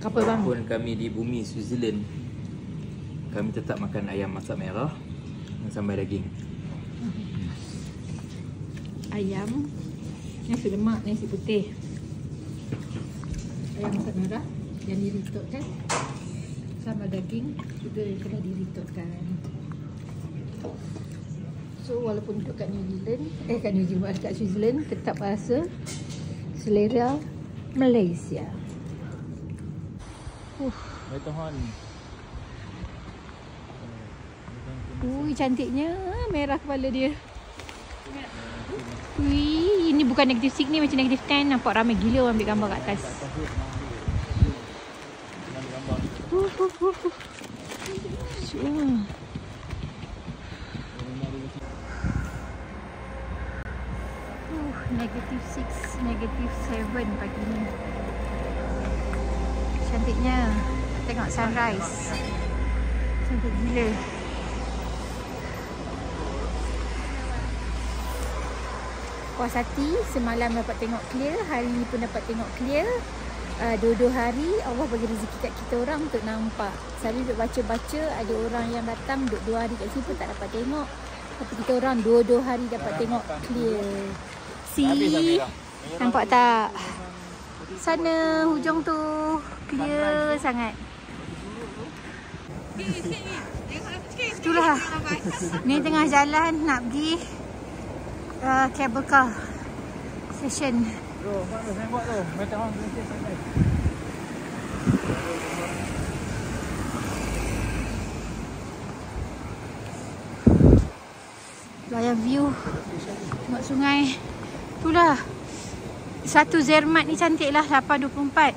Apa bang? Walaupun kami di bumi Switzerland, kami tetap makan ayam masak merah dan sambal daging. Ayam, nasi lemak, nasi putih. Ayam masak merah yang diritotkan. Sambal daging juga yang kena diritotkan. So walaupun duduk kat New Zealand, kat Switzerland, tetap rasa selera Malaysia. Matterhorn. Ui, cantiknya merah kepala dia. Ui, ini bukan negatif 6 ni, macam negatif 10. Nampak ramai gila orang ambil gambar kat atas. Negatif 6, negatif 7 pagi ni. Cantiknya. Tengok sunrise. Cantik gila. Puas hati, semalam dapat tengok clear, hari ni pun dapat tengok clear. Dua-dua hari Allah bagi rezeki kat kita orang untuk nampak. Selalu duduk baca-baca, ada orang yang datang duduk 2 hari kat situ tak dapat tengok. Tapi kita orang dua-dua hari dapat tengok clear. See? Nampak tak? Sana hujung tu clear sangat. Itulah. Ni tengah jalan nak pergi cable car station. Bro, mana saya buat tu? Matterhorn Glacier sunrise. Layan view. Tengok sungai. Itulah. Satu Zermatt ni cantik lah. 8.24.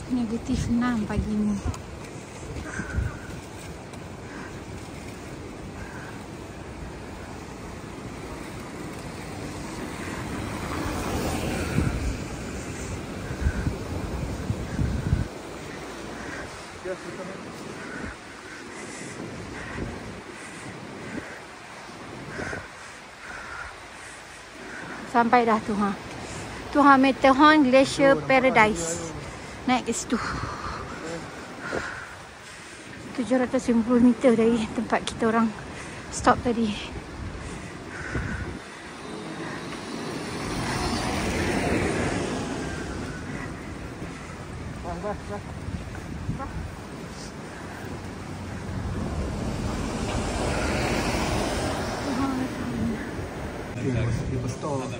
Negatif 6 pagi ni. Sampai dah tu ha. Tu ha, Matterhorn Glacier Paradise. Naik ke situ. 750 meter dari tempat kita orang stop tadi.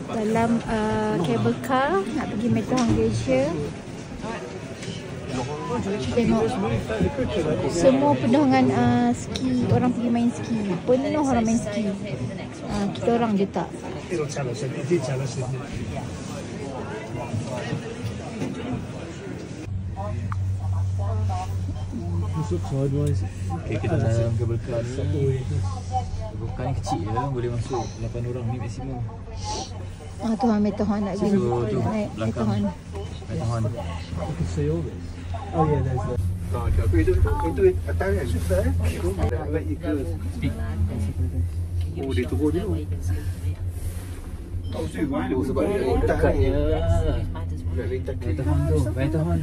Dalam cable car nak pergi Matterhorn Glacier. Tengok semua penuh dengan ski. Orang pergi main ski. Penuh orang main ski. Kita orang je tak. Okay, kita dalam cable car ni. Cable car ni kecil je lah, boleh masuk 8 orang ni maksimum. Tu Matterhorn nak pergi. Naik Matterhorn. Oh yeah, there's a. Tapi itu atas kan susah nak ikut Speak. Oh dia turun dulu. Tahu sih dulu sebab dia Dekat je. nak letak Matterhorn tu. Matterhorn.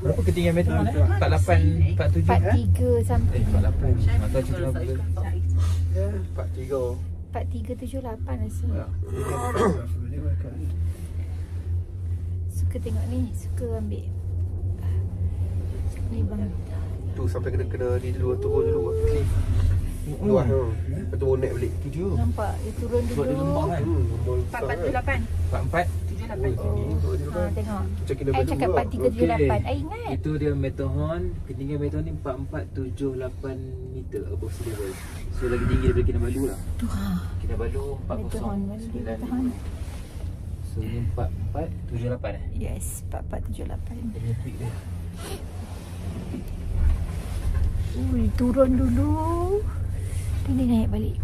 Berapa ketinggian Matterhorn 48, 47 43 something. 48. Maka cerita apa? ya 43. 4378 rasa. Suka tengok ni, suka ambil. Ni bang. Tu sampai kena ni dulu, turun dulu cliff. Luas tu. Lepas tu naik balik. Tu dia. Nampak dia turun dulu. Sebab dia lembab kan? 4478. 44, 78. Tengok. Macam kena I cakap 4378. I ingat. Itu dia Matterhorn. Ketinggian Matterhorn ni 4478 meter above sea level. So lagi tinggi daripada Kinabalu lah. Tu ha. Kinabalu Matterhorn. 409. So ni 4478 Yes, 4478. Dia punya peak dia. Ui, turun dulu. Ini naik balik.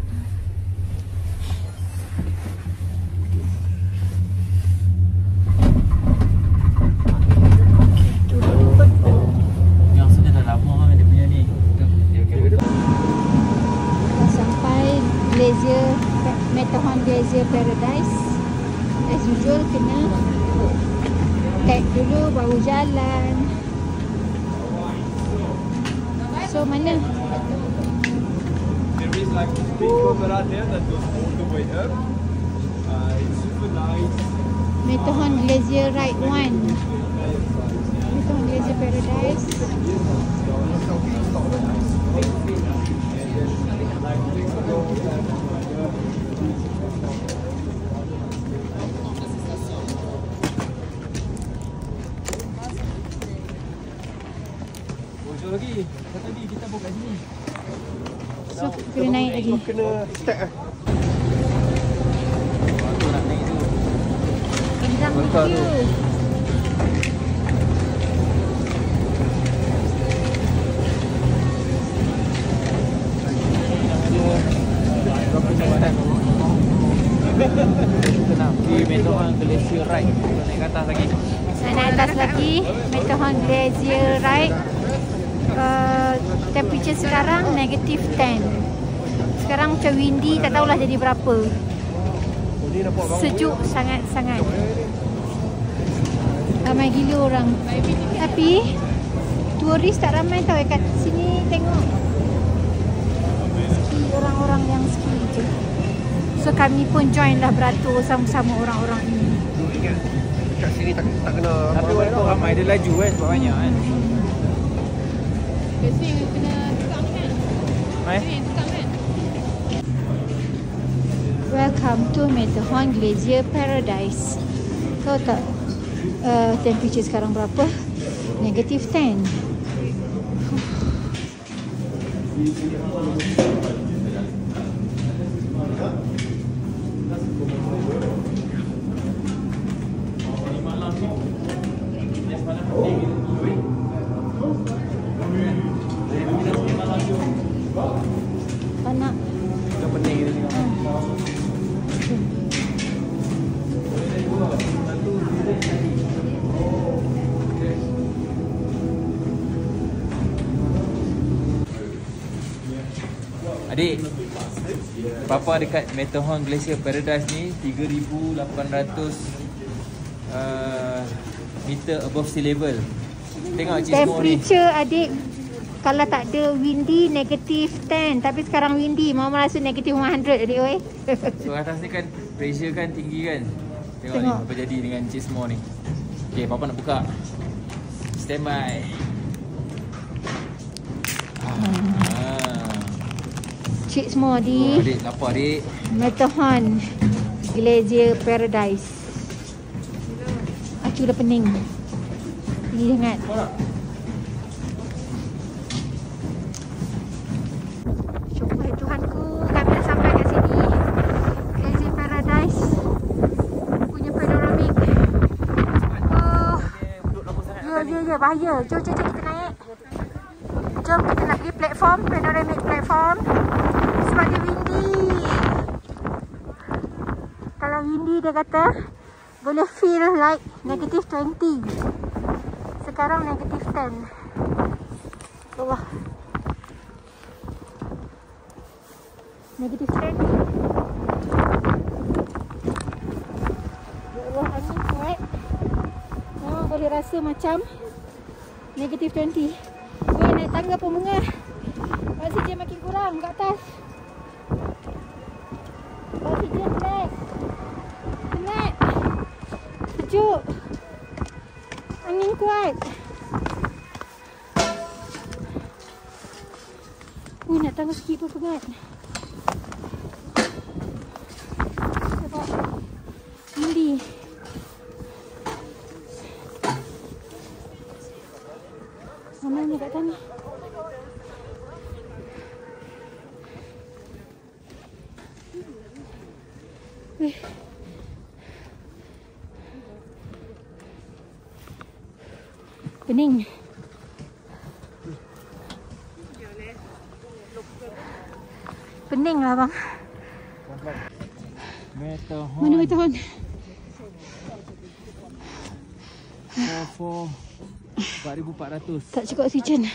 Turun. baru jalan. So mana? There is like a big coconut there that goes all the way up. It's super nice. Matterhorn Glacier Ride 1. Matterhorn Glacier Paradise. Bocor lagi. Tadi kita buat kat sini. So kena naik lagi. Kena stack lah. Tu nak naik tu. Kendang Betul tu. tu. Kita nak pergi Matterhorn Glacier Ride. Kita naik ke atas lagi. Saya naik atas lagi. Matterhorn Glacier Ride. Temperature sekarang negative 10. Sekarang macam windy, tak tahulah jadi berapa. Sejuk sangat-sangat. Ramai gila orang. Tapi turis tak ramai tau kat sini. Tengok ski, orang-orang yang ski je. So kami pun join lah beratur sama-sama orang-orang ini. Ingat kat sini tak kena. Tapi walaupun ramai dia laju kan sebab banyak kan. Biasanya kena tukang kan? Tukang kan? Welcome to Matterhorn Glacier Paradise. Kau tak temperature sekarang berapa? Negative 10. Anak. Yang penting kita tengok. Adik, Papa dekat Matterhorn Glacier Paradise ni 3,800 meter above sea level. Tengok Cik Smo ni. Temperature adik, kalau tak ada windy negative 10. Tapi sekarang windy, Mama rasa negative 100 adik oi. So atas ni kan pressure kan tinggi kan. Tengok ni Tengok. apa jadi dengan Cik Smo ni. Okay, Papa nak buka. Stand by. Cik semua Oh, di adik, lapar adik. Matterhorn Glacier Paradise. Aku dah pening. Pergi sangat. Syukur Tuhanku, kami dah sampai kat sini. Glacier Paradise punya panoramic. Oh, ya, bahaya. Jom kita naik. Jom kita nak pergi platform, panoramic platform. Sebab dia windy. Kalau windy dia kata boleh feel like negative 20. Sekarang negative 10. Allah. Negative 10. Ya Allah, angin kuat. Memang boleh rasa macam negative 20. Weh, naik tangga pun bunga. Oksigen makin kurang kat atas. Oksigen relax. Penat. Sejuk. Angin kuat. Nak tangga sikit pun pegat. Sebab windy. Ramainya kat sana. Pening. Pening lah bang. Matterhorn. Mana Matterhorn? 4,400. Tak cukup oksigen.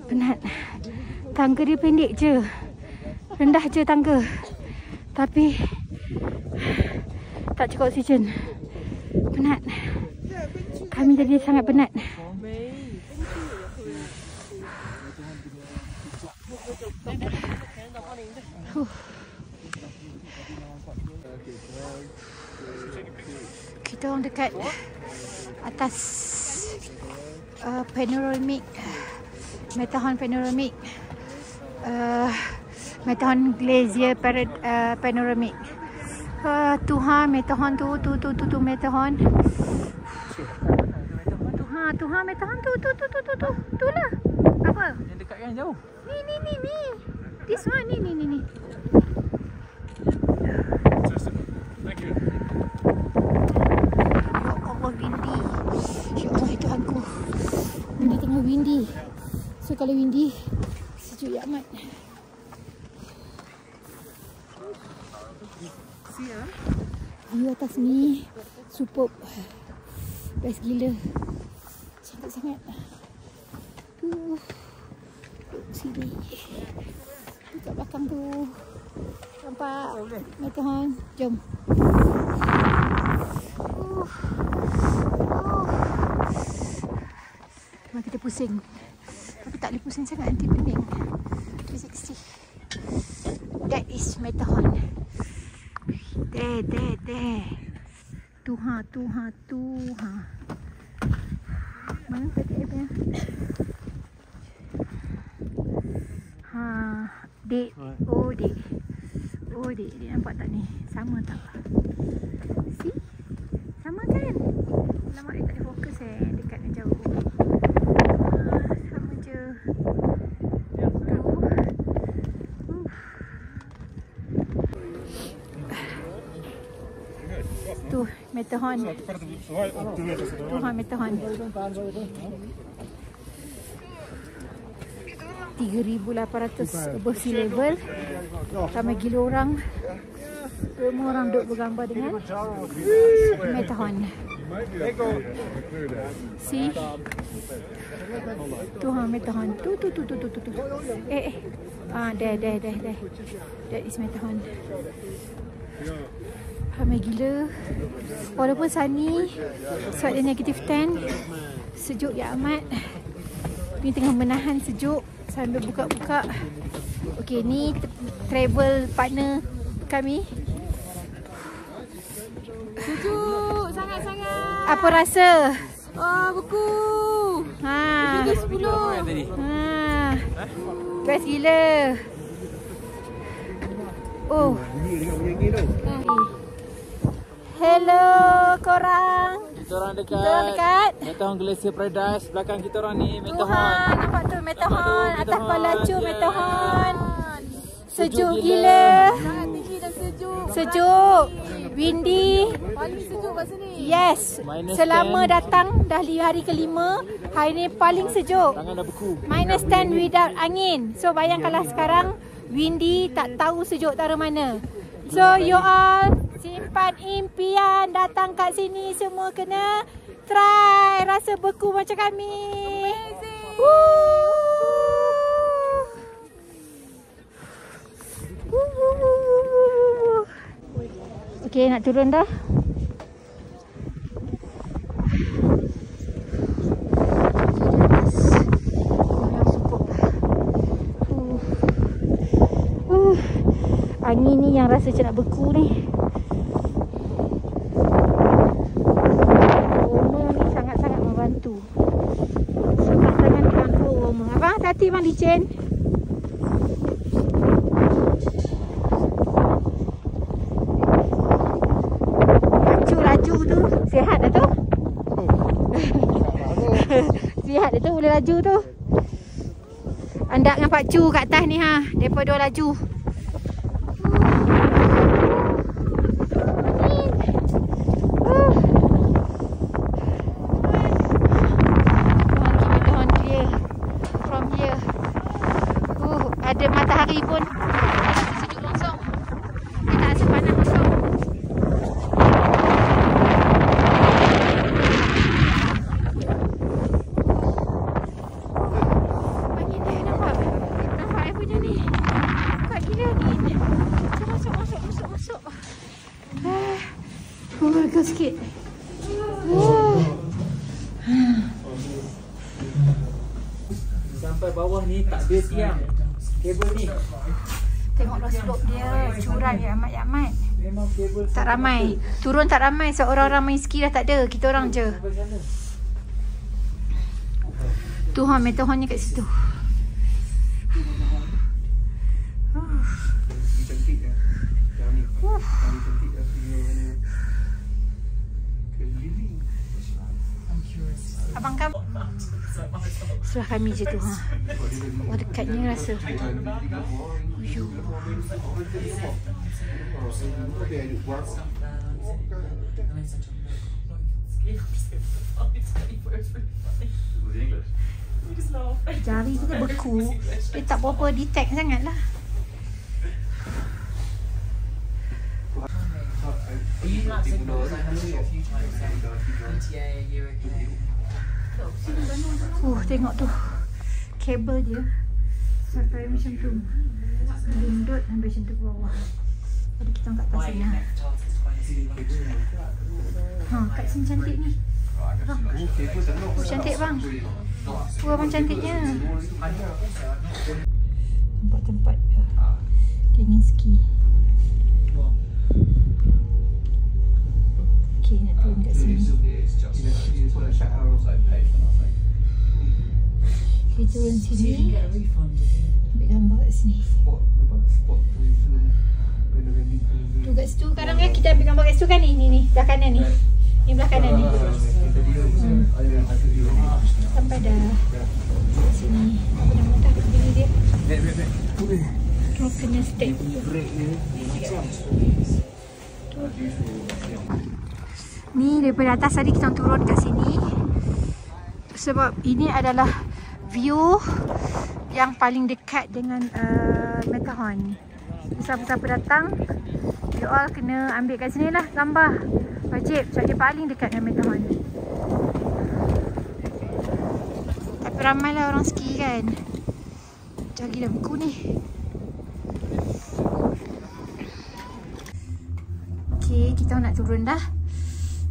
Penat. Tangga dia pendek je. Rendah je tangga. Tapi tak cukup oksigen. Penat. Kami tadi sangat penat. Kita orang dekat atas panoramic Matterhorn panoramic Matterhorn Glacier panoramic. Tuhan Matterhorn tu Matterhorn. Tuhan Matterhorn tu lah. Apa? Yang dekat kan jauh. Ni. This one ni. Thank you. Ya Allah, windy. Ya Allah, Tuhanku. Ini tengah windy. So kalau windy, sejuk ya amat. View atas ni superb. Best gila. Cantik sangat. Sini. Dekat belakang tu. Nampak Matterhorn. Jom. Memang kita pusing. Tapi tak boleh pusing sangat, nanti pening. 360. That is Matterhorn. There. Tuhan. Mana tadi airnya? Dek. Oh, dek. Dia nampak tak ni? Sama tak? See? Sama kan? Lama dia tak ada fokus dekat dan jauh. Sama je. Tu Matterhorn. Tuhan Matterhorn. 3,800 above sea level. Ramai gila orang. Semua orang duduk bergambar dengan Matterhorn. See? Tuhan Matterhorn. Tu. There. That is Matterhorn. Ramai gila. Walaupun sunny, sebab dia negative 10, sejuk ya amat. Ni tengah menahan sejuk sambil buka-buka. Okey, ni travel partner kami. Sejuk sangat-sangat. Apa rasa? Beku. 10. Best gila. Oh. Hello korang. Kita orang dekat Matterhorn Glacier Paradise. Belakang kita orang ni Matterhorn. Nampak tu Matterhorn. Atas Palacu Matterhorn. Sejuk gila. Sangat tinggi dan sejuk. Sejuk. Windy. Paling sejuk kat sini. Yes. Minus Selama 10. datang dah hari ke-5, hari ni paling sejuk. Tangan dah beku. Minus 10 without angin. So bayangkanlah sekarang windy, tak tahu sejuk taruh mana. So you all simpan impian datang kat sini, semua kena try rasa beku macam kami. Okay, nak turun dah. Angin ni yang rasa macam nak beku ni. Aroma ni sangat-sangat membantu. Sangat-sangat membantu aroma. Abang, hati-hati bang licin. Laju tu, sihat dah tu. Sihat dah tu, boleh laju tu. Anda dengan Pak Cu kat atas ni ha. Mereka dua laju. Ada matahari pun sejuk langsung. Dia tak rasa panas langsung. Wiggle sikit. Oh. Sampai bawah ni tak ada tiang kabel ni. Tengoklah slope dia, curam dia amat-amat. Memang kabel Tak ramai. Turun tak ramai sebab orang-orang main ski dah tak ada. Kita orang je. Tu meteornya kat situ. Cantik kan? Yang ni. Yang cantik dah punya keliling. Abang kamu sebelah kami je tu ha. Oh dekatnya rasa. Uyuh. Jari kita beku. Dia tak berapa detect sangat lah. Tengok tu kabel dia sampai macam tu lindut sampai macam tu ke bawah. Ada kita kat atas sana. Kat sini cantik ni bang. Cantik bang. Abang cantiknya. Tempat-tempat ganging ski. Okay, nak turun kat sini. Okay, turun sini. Ambil gambar kat sini. Tu kat situ. Sekarang kan kita ambil gambar kat situ kan ni. Ni belah kanan ni. Ni belah kanan ni. Sampai dah kat sini. Apa nama dah bini dia? Kena step. Ni daripada atas tadi kita turun kat sini. Sebab ini adalah view yang paling dekat dengan Matterhorn. Siapa-siapa datang, you all kena ambil kat sini lah gambar. Wajib, sebab dia paling dekat dengan Matterhorn. Tapi ramailah orang ski kan. Jagi dah beku ni. Okay, kita nak turun dah.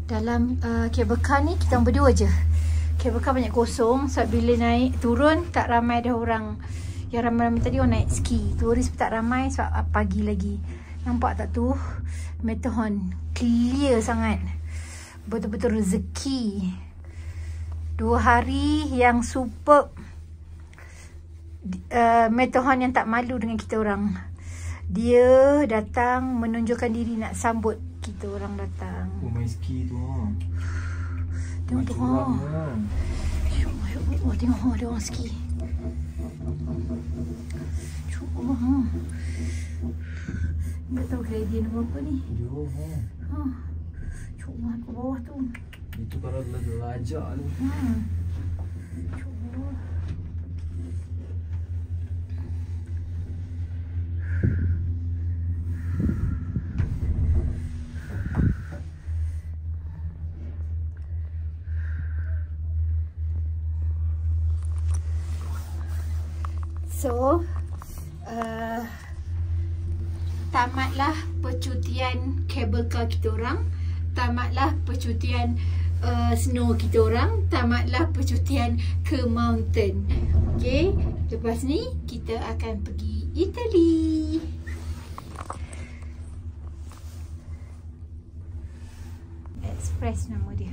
Dalam cable car ni kita berdua je. Cable car banyak kosong sebab bila naik turun tak ramai ada orang. Yang ramai-ramai tadi orang naik ski. Turis pun tak ramai sebab pagi lagi. Nampak tak tu? Matterhorn clear sangat. Betul-betul rezeki. 2 hari yang superb. Matterhorn yang tak malu dengan kita orang. Dia datang menunjukkan diri nak sambut kita orang datang. Main ski tu ha. Tengok tu ha. Tengok ha, ada orang ski. Cuba ha. Tak tahu gradient apa ni. Jauh ha. Cuba ke bawah tu. Itu kalau lajak tu. Cuba. So, tamatlah percutian cable car kita orang. Tamatlah percutian snow kita orang. Tamatlah percutian ke mountain. Okay, lepas ni kita akan pergi Italy. Express nama dia.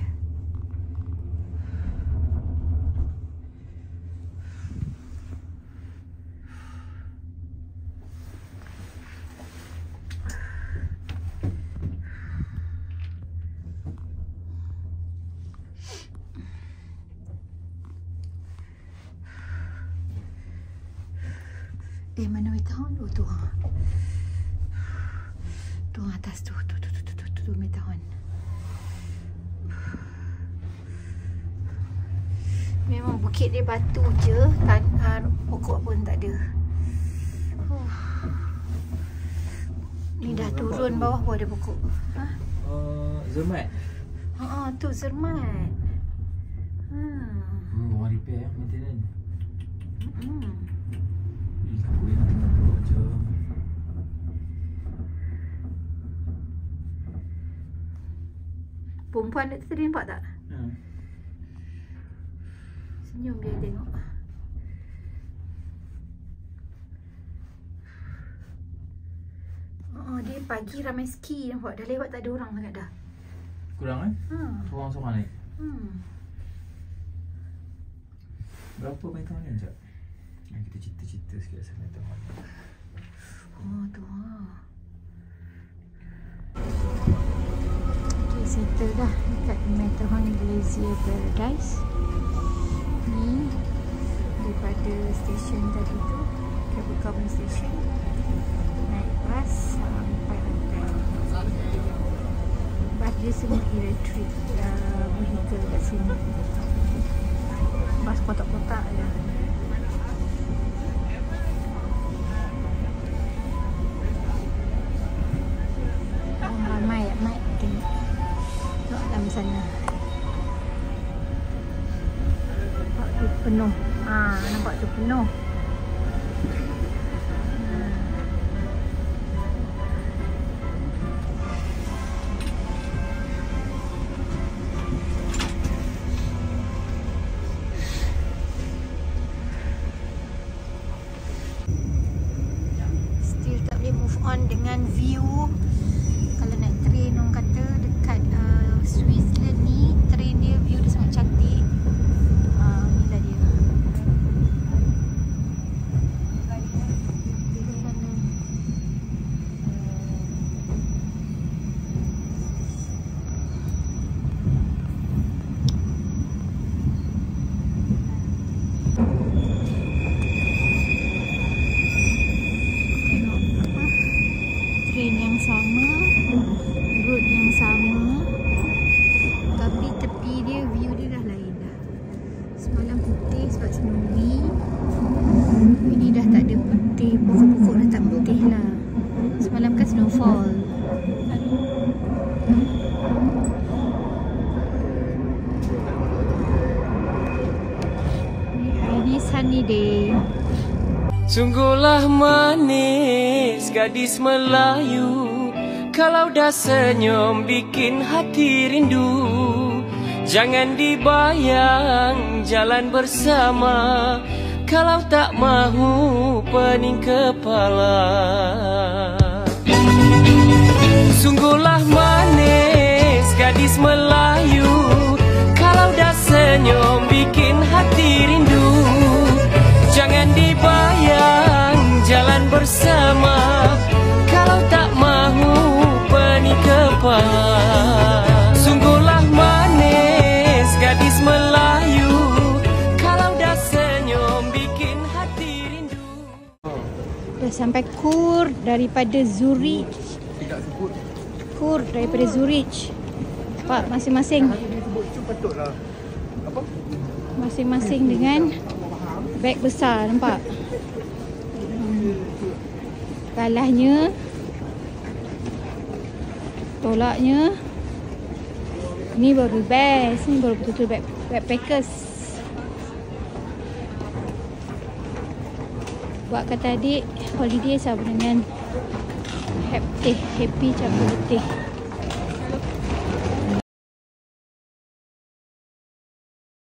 Mana Matterhorn? Oh tu ha. Tu atas tu. Tu Matterhorn. Memang bukit dia batu je, pokok pun tak ada. Ni dah turun bawah pun ada pokok. Ha? Zermatt. Tu Zermatt. Orang repair maintenance. Perempuan tu tadi nampak tak? Senyum dia tengok. Dia pagi ramai ski nampak. Dah lewat tak ada orang sangat dah. Kurang Seorang-seorang naik. Berapa bintang ni sekejap? Kita cerita-cerita sikit pasal bintang ni. Tu Okay, settle dah dekat Matterhorn Glacier Paradise. Ni daripada stesen tadi tu, Cable Car Station, naik bas sampai hotel. Bas dia semua elektrik vehicle kat sini. Bas kotak-kotak je. Ramai tengok dalam sana. Nampak tu penuh. Nampak tu penuh. Still tak boleh move on dengan view. Kalau naik train orang kata dekat Switzerland ni, train dia view dia sangat cantik. Ni lah dia. Di sana. Tengok apa? Train yang sama, road yang sama, tapi tepi dia, view dia dah lain dah. Semalam putih sebab snowy. Ini dah tak ada putih, pokok-pokok dah tak putih lah. Semalam kan snowfall. Hari ni sunny day. Sungguhlah manis gadis Melayu, kalau dah senyum bikin hati rindu. Jangan dibayang jalan bersama, kalau tak mahu pening kepala. Sungguhlah manis gadis Melayu, kalau dah senyum bikin hati rindu. Jangan dibayang jalan bersama, kalau tak mahu pening kepala. Sungguhlah manis gadis Melayu, kalau dah senyum bikin hati rindu. Dah sampai Kur daripada Zurich. Kur daripada Zurich. Pak, masing-masing. Masing-masing dengan beg besar, nampak? Kalahnya, tolaknya. Ni baru best, ni baru betul-betul backpackers. Buat kata adik, holiday sama dengan happy macam letih.